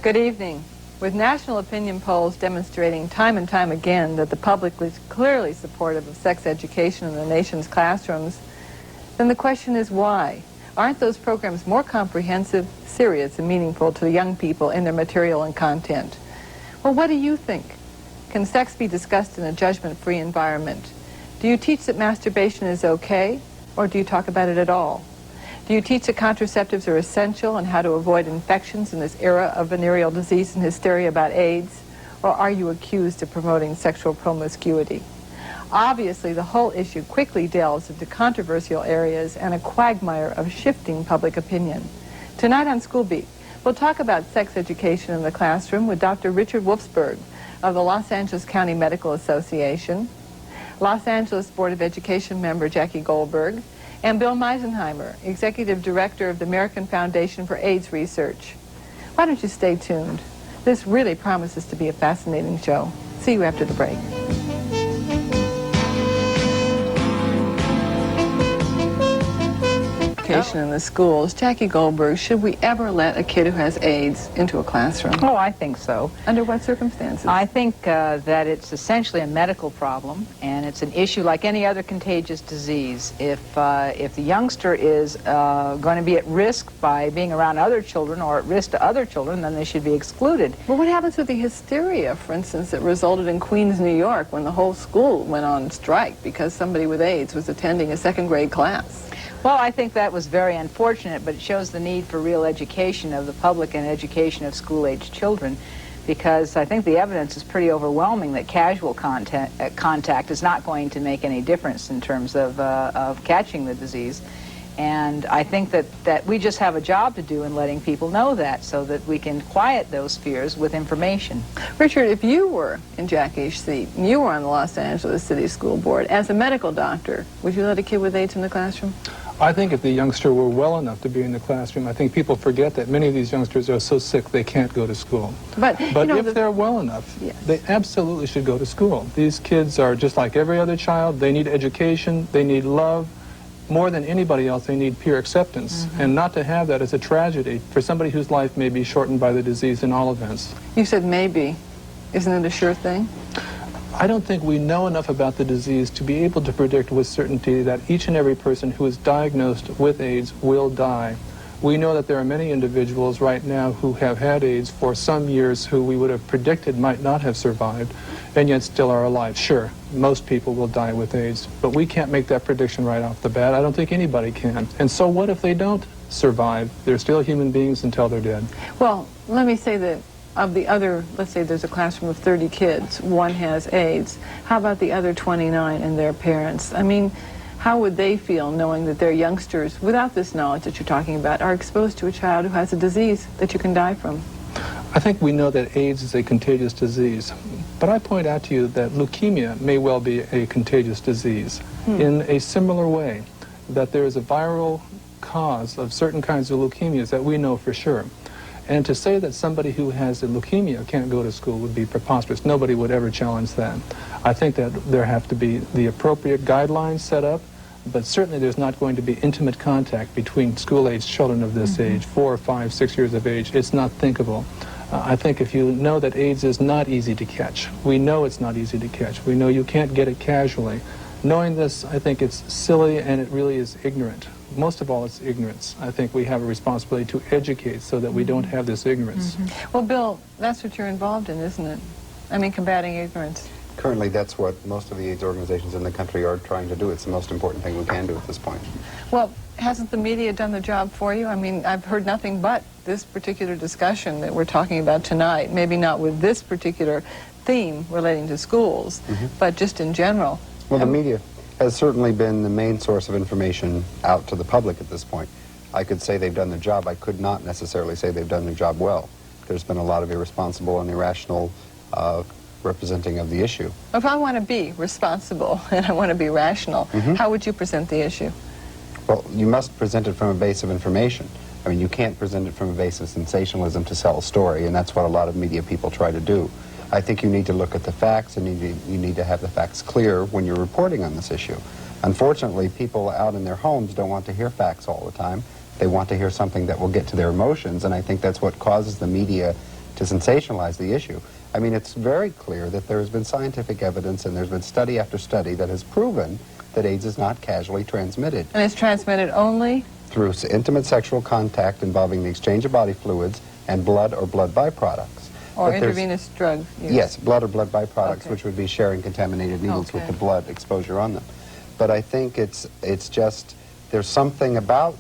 Good evening. With national opinion polls demonstrating time and time again that the public is clearly supportive of sex education in the nation's classrooms, then the question is why? Aren't those programs more comprehensive, serious, and meaningful to the young people in their material and content? Well, what do you think? Can sex be discussed in a judgment-free environment? Do you teach that masturbation is okay, or do you talk about it at all? Do you teach that contraceptives are essential and how to avoid infections in this era of venereal disease and hysteria about AIDS? Or are you accused of promoting sexual promiscuity? Obviously, the whole issue quickly delves into controversial areas and a quagmire of shifting public opinion. Tonight on Schoolbeat, we'll talk about sex education in the classroom with Dr. Richard Wolfsburg of the Los Angeles County Medical Association, Los Angeles Board of Education member Jackie Goldberg, and Bill Misenhimer, Executive Director of the American Foundation for AIDS Research. Why don't you stay tuned? This really promises to be a fascinating show. See you after the break. In the schools. Jackie Goldberg, should we ever let a kid who has AIDS into a classroom? Oh, I think so. Under what circumstances? I think that it's essentially a medical problem, and it's an issue like any other contagious disease. If the youngster is going to be at risk by being around other children or at risk to other children, then they should be excluded. Well, what happens with the hysteria, for instance, that resulted in Queens, New York, when the whole school went on strike because somebody with AIDS was attending a second-grade class? Well, I think that was very unfortunate, but it shows the need for real education of the public and education of school-age children, because I think the evidence is pretty overwhelming that casual contact is not going to make any difference in terms of catching the disease. And I think that we just have a job to do in letting people know that so that we can quiet those fears with information. Richard, if you were in Jackie's seat and you were on the Los Angeles City School Board, as a medical doctor, would you let a kid with AIDS in the classroom? I think if the youngster were well enough to be in the classroom, I think people forget that many of these youngsters are so sick they can't go to school. But you know, if they're well enough, yes, they absolutely should go to school. These kids are just like every other child. They need education. They need love. More than anybody else, they need peer acceptance. Mm-hmm. And not to have that is a tragedy for somebody whose life may be shortened by the disease in all events. You said maybe. Isn't it a sure thing? I don't think we know enough about the disease to be able to predict with certainty that each and every person who is diagnosed with AIDS will die. We know that there are many individuals right now who have had AIDS for some years who we would have predicted might not have survived, and yet still are alive. Sure, most people will die with AIDS, but we can't make that prediction right off the bat. I don't think anybody can. And so what if they don't survive? They're still human beings until they're dead. Well, let me say that of the other, let's say there's a classroom of 30 kids, one has AIDS. How about the other 29 and their parents? I mean, how would they feel knowing that their youngsters, without this knowledge that you're talking about, are exposed to a child who has a disease that you can die from? I think we know that AIDS is a contagious disease, but I point out to you that leukemia may well be a contagious disease in a similar way, that there is a viral cause of certain kinds of leukemias that we know for sure. And to say that somebody who has a leukemia can't go to school would be preposterous. Nobody would ever challenge that. I think that there have to be the appropriate guidelines set up, but certainly there's not going to be intimate contact between school-age children of this age, 4, 5, 6 years of age. It's not thinkable. I think if you know that AIDS is not easy to catch, we know it's not easy to catch. We know you can't get it casually. Knowing this, I think it's silly and it really is ignorant. Most of all, it's ignorance. I think we have a responsibility to educate so that we don't have this ignorance. Well, Bill, that's what you're involved in, isn't it? I mean, combating ignorance. Currently, that's what most of the AIDS organizations in the country are trying to do. It's the most important thing we can do at this point. Well, hasn't the media done the job for you? I mean, I've heard nothing but this particular discussion that we're talking about tonight, maybe not with this particular theme relating to schools, but just in general. Well, the media has certainly been the main source of information out to the public at this point. I could say they've done their job. I could not necessarily say they've done their job well. There's been a lot of irresponsible and irrational representing of the issue. If I want to be responsible and I want to be rational, how would you present the issue? Well, you must present it from a base of information. I mean, you can't present it from a base of sensationalism to sell a story, and that's what a lot of media people try to do. I think you need to look at the facts, and you need to have the facts clear when you're reporting on this issue. Unfortunately, people out in their homes don't want to hear facts all the time. They want to hear something that will get to their emotions, and I think that's what causes the media to sensationalize the issue. I mean, it's very clear that there has been scientific evidence and there's been study after study that has proven that AIDS is not casually transmitted. And it's transmitted only? Through intimate sexual contact involving the exchange of body fluids and blood or blood byproducts. Or intravenous drug use? Yes, blood or blood byproducts, Okay. which would be sharing contaminated needles with the blood exposure on them. But I think it's just, there's something about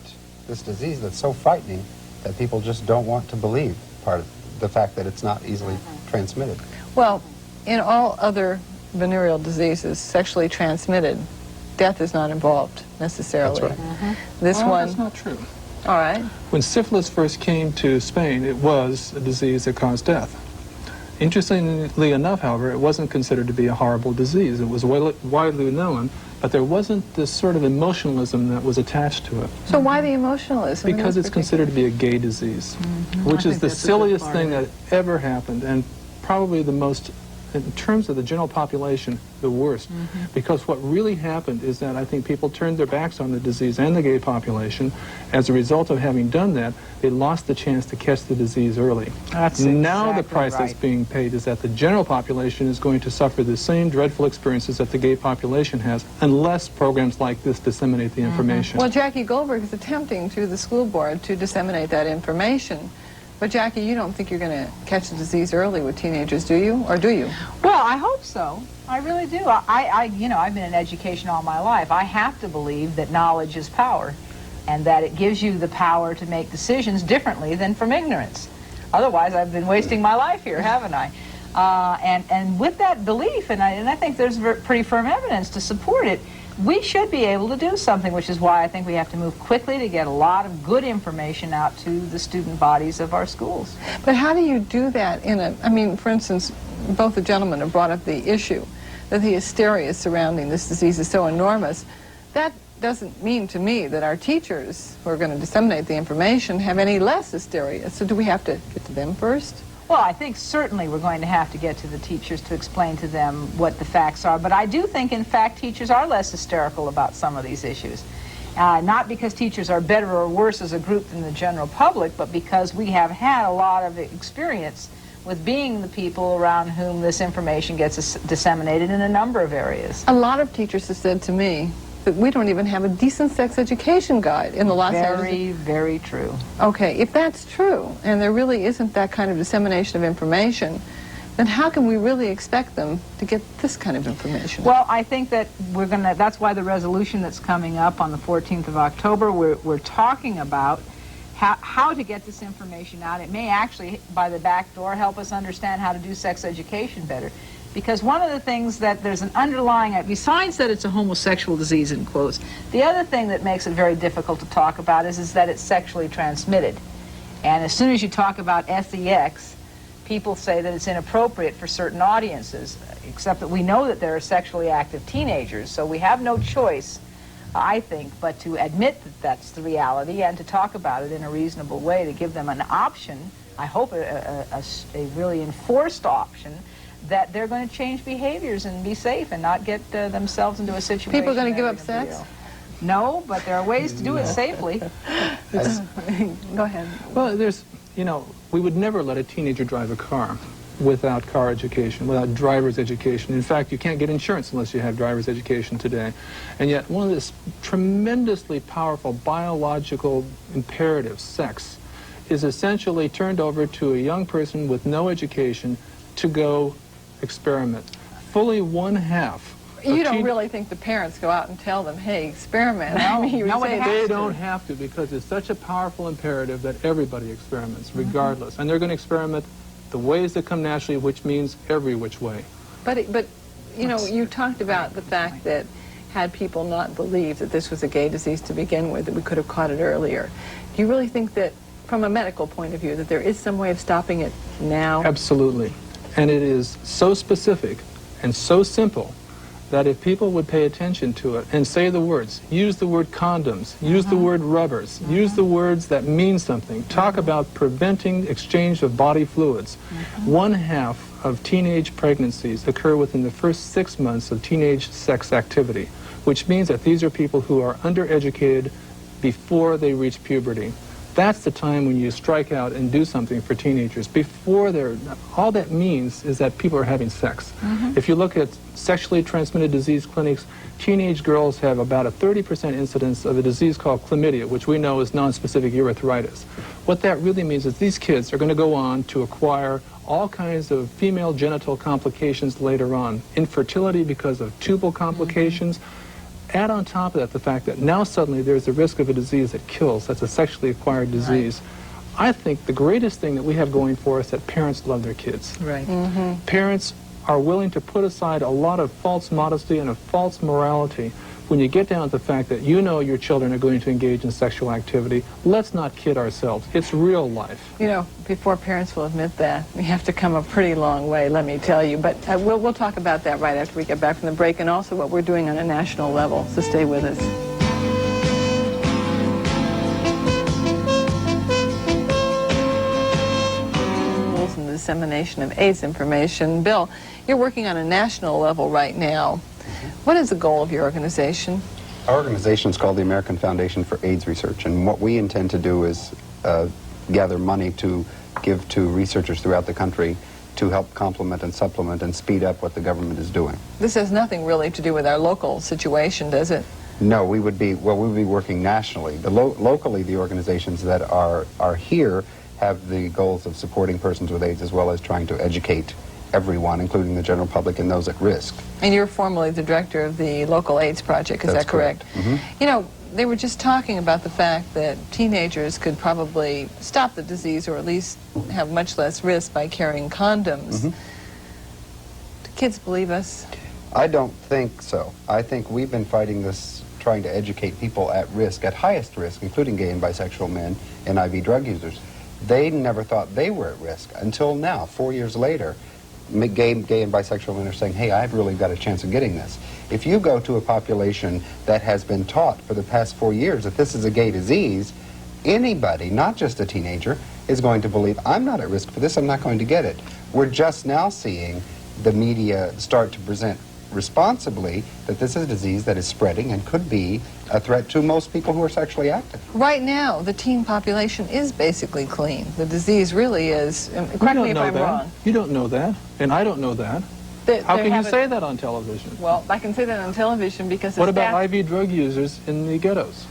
this disease that's so frightening that people just don't want to believe part of the fact that it's not easily transmitted. Well, in all other venereal diseases, sexually transmitted, death is not involved necessarily. That's right. This Well, one, that's not true. all right. When syphilis first came to Spain, it was a disease that caused death. Interestingly enough, however, it wasn't considered to be a horrible disease. It was widely known, but there wasn't this sort of emotionalism that was attached to it. So why the emotionalism? in Because this it's considered to be a gay disease, which is the silliest thing that ever happened, and probably the most, in terms of the general population, the worst. Because what really happened is that I think people turned their backs on the disease and the gay population. As a result of having done that, they lost the chance to catch the disease early. That's Now the exactly price that's right. being paid is that the general population is going to suffer the same dreadful experiences that the gay population has, unless programs like this disseminate the information. Well, Jackie Goldberg is attempting through the school board to disseminate that information. But Jackie, you don't think you're going to catch the disease early with teenagers, do you? Or do you? Well, I hope so. I really do. You know, I've been in education all my life. I have to believe that knowledge is power, and that it gives you the power to make decisions differently than from ignorance. Otherwise, I've been wasting my life here, haven't I? And with that belief, and I think there's pretty firm evidence to support it, we should be able to do something, which is why I think we have to move quickly to get a lot of good information out to the student bodies of our schools. But how do you do that in a, I mean, for instance, both the gentlemen have brought up the issue that the hysteria surrounding this disease is so enormous. That doesn't mean to me that our teachers who are going to disseminate the information have any less hysteria. So do we have to get to them first? Well, I think certainly we're going to have to get to the teachers to explain to them what the facts are. But I do think, in fact, teachers are less hysterical about some of these issues. Not because teachers are better or worse as a group than the general public, but because we have had a lot of experience with being the people around whom this information gets disseminated in a number of areas. A lot of teachers have said to me that we don't even have a decent sex education guide in the Los Angeles. Very, very true. Okay, if that's true, and there really isn't that kind of dissemination of information, then how can we really expect them to get this kind of information? Well, I think that that's why the resolution that's coming up on the 14th of October, we're talking about how to get this information out. It may actually, by the back door, help us understand how to do sex education better. Because one of the things that there's an underlying, besides that it's a homosexual disease in quotes, the other thing that makes it very difficult to talk about is that it's sexually transmitted. And as soon as you talk about sex, people say that it's inappropriate for certain audiences, except that we know that there are sexually active teenagers, so we have no choice, I think, but to admit that that's the reality and to talk about it in a reasonable way, to give them an option, I hope a really enforced option, that they're going to change behaviors and be safe and not get themselves into a situation. People are going to give they're up gonna be sex? ill. No, but there are ways to do it safely. Go ahead. Well, we would never let a teenager drive a car without car education, without driver's education. In fact, you can't get insurance unless you have driver's education today. And yet, one of the tremendously powerful biological imperatives, sex, is essentially turned over to a young person with no education to go experiment. Fully one half. You don't really think the parents go out and tell them, hey, experiment. No, I mean, you would nobody say has They to. don't have to, because it's such a powerful imperative that everybody experiments, regardless. And they're going to experiment the ways that come naturally, which means every which way. But you know, you talked about the fact that had people not believed that this was a gay disease to begin with, that we could have caught it earlier. Do you really think that, from a medical point of view, that there is some way of stopping it now? Absolutely. And it is so specific and so simple that if people would pay attention to it and say the words, use the word condoms, use the word rubbers, use the words that mean something, talk about preventing exchange of body fluids. 1/2 of teenage pregnancies occur within the first 6 months of teenage sex activity, which means that these are people who are undereducated before they reach puberty. That's the time when you strike out and do something for teenagers. Before they're, all that means is that people are having sex. If you look at sexually transmitted disease clinics, teenage girls have about a 30% incidence of a disease called chlamydia, which we know is nonspecific urethritis. What that really means is these kids are going to go on to acquire all kinds of female genital complications later on. Infertility because of tubal complications. Add on top of that the fact that now suddenly there's a risk of a disease that kills. That's a sexually acquired disease. I think the greatest thing that we have going for us is that parents love their kids. Parents are willing to put aside a lot of false modesty and a false morality when you get down to the fact that you know your children are going to engage in sexual activity. Let's not kid ourselves. It's real life. You know, before parents will admit that, we have to come a pretty long way, let me tell you. But we'll talk about that right after we get back from the break, and also what we're doing on a national level. So stay with us. And the dissemination of AIDS information. Bill, you're working on a national level right now. What is the goal of your organization? Our organization is called the American Foundation for AIDS Research, and what we intend to do is gather money to give to researchers throughout the country to help complement and supplement and speed up what the government is doing. This has nothing really to do with our local situation, does it? No, we would be working nationally. Locally, the organizations that are here have the goals of supporting persons with AIDS as well as trying to educate everyone, including the general public and those at risk. And you're formerly the director of the local AIDS project, is that correct? You know, they were just talking about the fact that teenagers could probably stop the disease or at least have much less risk by carrying condoms. Do kids believe us? I don't think so. I think we've been fighting this, trying to educate people at risk, at highest risk, including gay and bisexual men and IV drug users. They never thought they were at risk until now, 4 years later. Gay and bisexual men are saying, hey, I've really got a chance of getting this. If you go to a population that has been taught for the past 4 years that this is a gay disease, anybody, not just a teenager, is going to believe, I'm not at risk for this, I'm not going to get it. We're just now seeing the media start to present responsibly that this is a disease that is spreading and could be a threat to most people who are sexually active. Right now, the teen population is basically clean. The disease really is. Correct me if I'm wrong. You don't know that, and I don't know that. How can you say that on television? Well, I can say that on television because... What about IV drug users in the ghettos?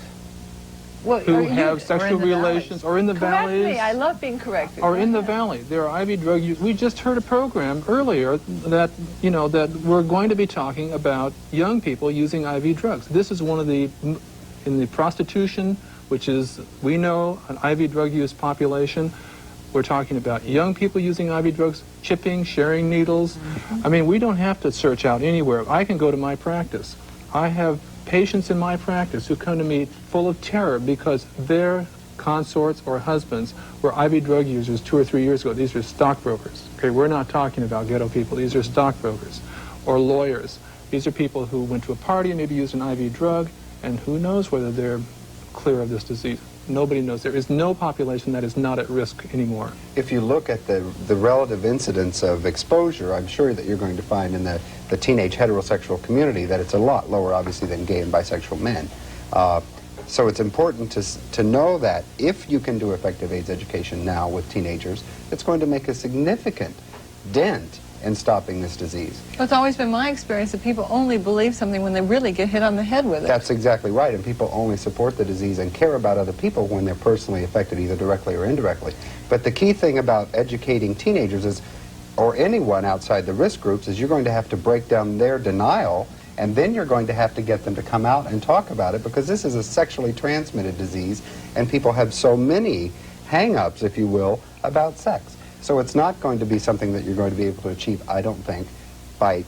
Well, who have sexual relations, or in the valleys. Correct me, I love being corrected. Or in the valley. There are IV drug users. We just heard a program earlier that, you know, that we're going to be talking about young people using IV drugs. This is one of the, in the prostitution, which is, we know, an IV drug use population. We're talking about young people using IV drugs, chipping, sharing needles. I mean, we don't have to search out anywhere. I can go to my practice. I have patients in my practice who come to me full of terror because their consorts or husbands were IV drug users 2 or 3 years ago. These are stockbrokers. Okay, we're not talking about ghetto people. These are stockbrokers or lawyers. These are people who went to a party and maybe used an IV drug, and who knows whether they're clear of this disease. Nobody knows. There is no population that is not at risk anymore. If you look at the relative incidence of exposure, I'm sure that you're going to find in the teenage heterosexual community that it's a lot lower, obviously, than gay and bisexual men. So it's important to know that if you can do effective AIDS education now with teenagers, it's going to make a significant dent in stopping this disease. Well, it's always been my experience that people only believe something when they really get hit on the head with it. That's exactly right, and people only support the disease and care about other people when they're personally affected, either directly or indirectly. But the key thing about educating teenagers is, or anyone outside the risk groups, is you're going to have to break down their denial, and then you're going to have to get them to come out and talk about it, because this is a sexually transmitted disease, and people have so many hang-ups, if you will, about sex. So it's not going to be something that you're going to be able to achieve, I don't think, by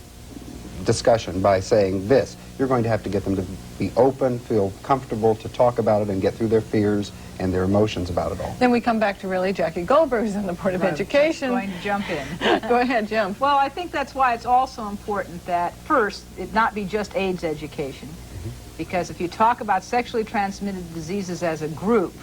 discussion, by saying this. You're going to have to get them to be open, feel comfortable to talk about it and get through their fears and their emotions about it all. Then we come back to really Jackie Goldberg, who's on the Board of Education. I'm going to jump in. Go ahead, jump. Well, I think that's why it's also important that, first, it not be just AIDS education. Because if you talk about sexually transmitted diseases as a group,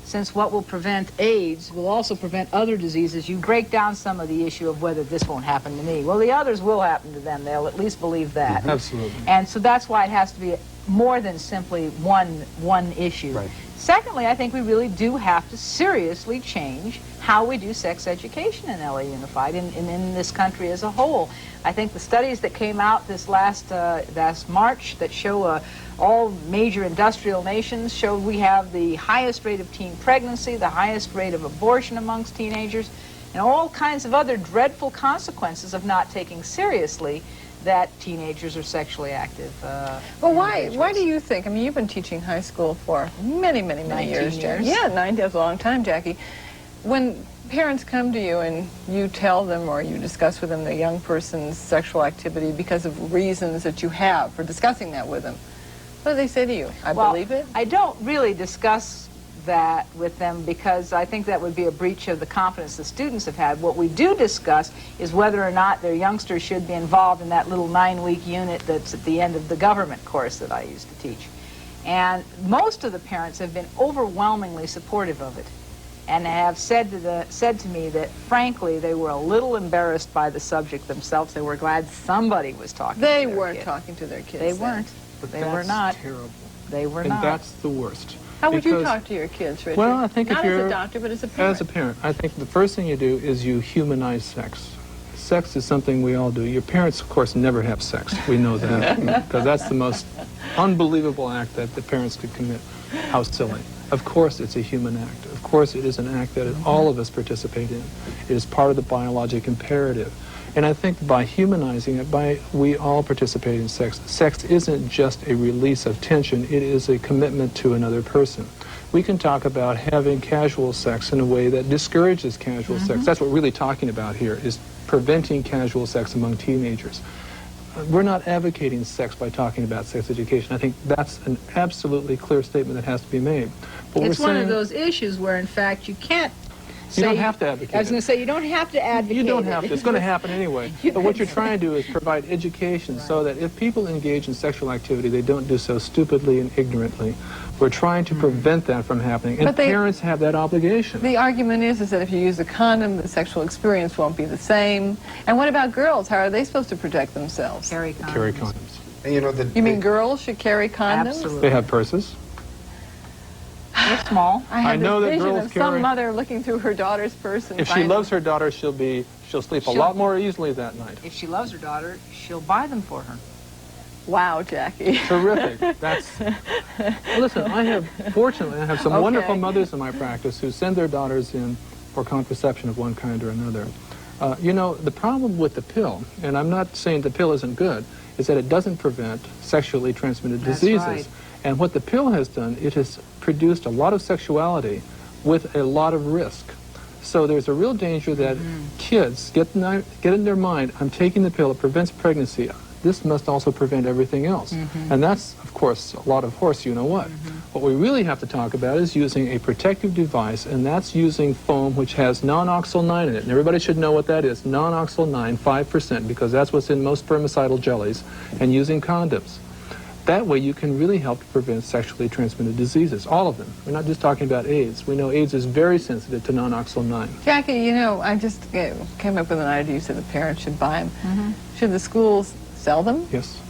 since what will prevent AIDS will also prevent other diseases, you break down some of the issue of whether this won't happen to me. Well, the others will happen to them. They'll at least believe that. Absolutely. And so that's why it has to be more than simply one issue. Right. Secondly, I think we really do have to seriously change how we do sex education in LA Unified and in this country as a whole. I think the studies that came out this last March that show all major industrial nations showed we have the highest rate of teen pregnancy, the highest rate of abortion amongst teenagers, and all kinds of other dreadful consequences of not taking seriously that teenagers are sexually active. Well, why do you think, I mean, you've been teaching high school for many years, Jackie. Yeah, 9 years, a long time, Jackie. When parents come to you and you tell them or you discuss with them the young person's sexual activity because of reasons that you have for discussing that with them, what do they say to you? I believe it? I don't really discuss that with them because I think that would be a breach of the confidence the students have had. What we do discuss is whether or not their youngsters should be involved in that little 9-week unit that's at the end of the government course that I used to teach. And most of the parents have been overwhelmingly supportive of it and have said to me that, frankly, they were a little embarrassed by the subject themselves. They were glad somebody was talking to their kids. They weren't talking to their kids. They weren't. But They were not. Terrible. They were and not. That's the worst. How would you talk to your kids, Richard? Well, I think not if you're as a doctor, but as a parent. As a parent, I think the first thing you do is you humanize sex. Sex is something we all do. Your parents, of course, never have sex. We know that because that's the most unbelievable act that the parents could commit. How silly. Of course it's a human act. Of course it is an act that all of us participate in. It is part of the biologic imperative. And I think by humanizing it, we all participate in sex. Sex isn't just a release of tension, it is a commitment to another person. We can talk about having casual sex in a way that discourages casual sex. That's what we're really talking about here, is preventing casual sex among teenagers. We're not advocating sex by talking about sex education. I think that's an absolutely clear statement that has to be made. But It's one of those issues where, in fact, you can't you don't have to advocate I was going to say, you don't have to advocate You don't have to. It's going to happen anyway. But what you're trying to do is provide education so that if people engage in sexual activity, they don't do so stupidly and ignorantly. We're trying to prevent that from happening, and parents have that obligation. The argument is that if you use a condom, the sexual experience won't be the same. And what about girls? How are they supposed to protect themselves? Carry condoms. Carry condoms. And you mean girls should carry condoms? Absolutely. They have purses. They're small. I know this that vision girls of some mother looking through her daughter's purse and If she loves her daughter, she'll sleep a lot more easily that night. If she loves her daughter, she'll buy them for her. Wow, Jackie. Terrific. Listen, fortunately, I have some wonderful mothers in my practice who send their daughters in for contraception of one kind or another. You know, the problem with the pill, and I'm not saying the pill isn't good, is that it doesn't prevent sexually transmitted diseases. Right. And what the pill has done, it has produced a lot of sexuality with a lot of risk. So there's a real danger that kids get in their mind, I'm taking the pill, it prevents pregnancy. This must also prevent everything else. And that's, of course, a lot of horse you-know-what. What we really have to talk about is using a protective device, and that's using foam which has non-oxyl 9 in it. And everybody should know what that is, non-oxyl 9, 5%, because that's what's in most spermicidal jellies, and using condoms. That way you can really help to prevent sexually transmitted diseases, all of them. We're not just talking about AIDS. We know AIDS is very sensitive to non-oxyl 9. Jackie, you know, I just came up with an idea. You said the parents should buy them. Should the schools sell them? Yes.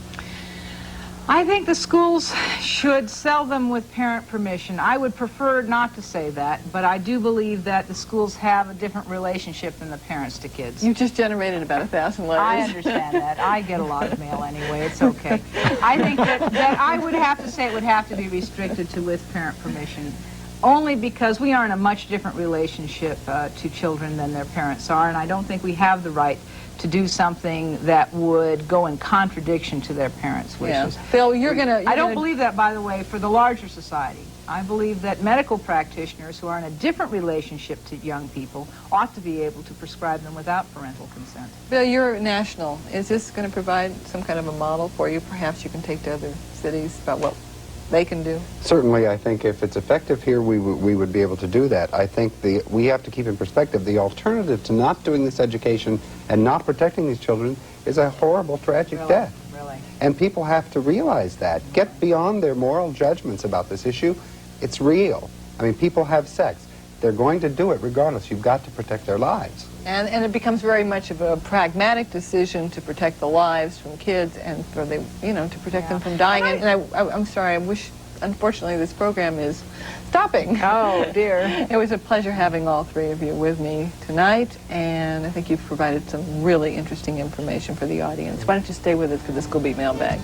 I think the schools should sell them with parent permission. I would prefer not to say that, but I do believe that the schools have a different relationship than the parents to kids. You just generated about 1,000 letters. I understand that. I get a lot of mail anyway. It's okay. I think that I would have to say it would have to be restricted to with parent permission, only because we are in a much different relationship to children than their parents are, and I don't think we have the right to do something that would go in contradiction to their parents' wishes. Phil, I don't believe that, by the way, for the larger society. I believe that medical practitioners who are in a different relationship to young people ought to be able to prescribe them without parental consent. Bill, you're national. Is this going to provide some kind of a model for you? Perhaps you can take to other cities about what they can do? Certainly, I think if it's effective here, we would be able to do that. I think we have to keep in perspective the alternative to not doing this education and not protecting these children is a horrible, tragic death. Really. And people have to realize that. Get beyond their moral judgments about this issue. It's real. I mean, people have sex. They're going to do it regardless. You've got to protect their lives. And it becomes very much of a pragmatic decision to protect the lives from kids and for to protect them from dying. And I'm sorry, I wish unfortunately, this program is stopping. Oh, dear. It was a pleasure having all three of you with me tonight, and I think you've provided some really interesting information for the audience. Why don't you stay with us for the Schoolbeat mailbag?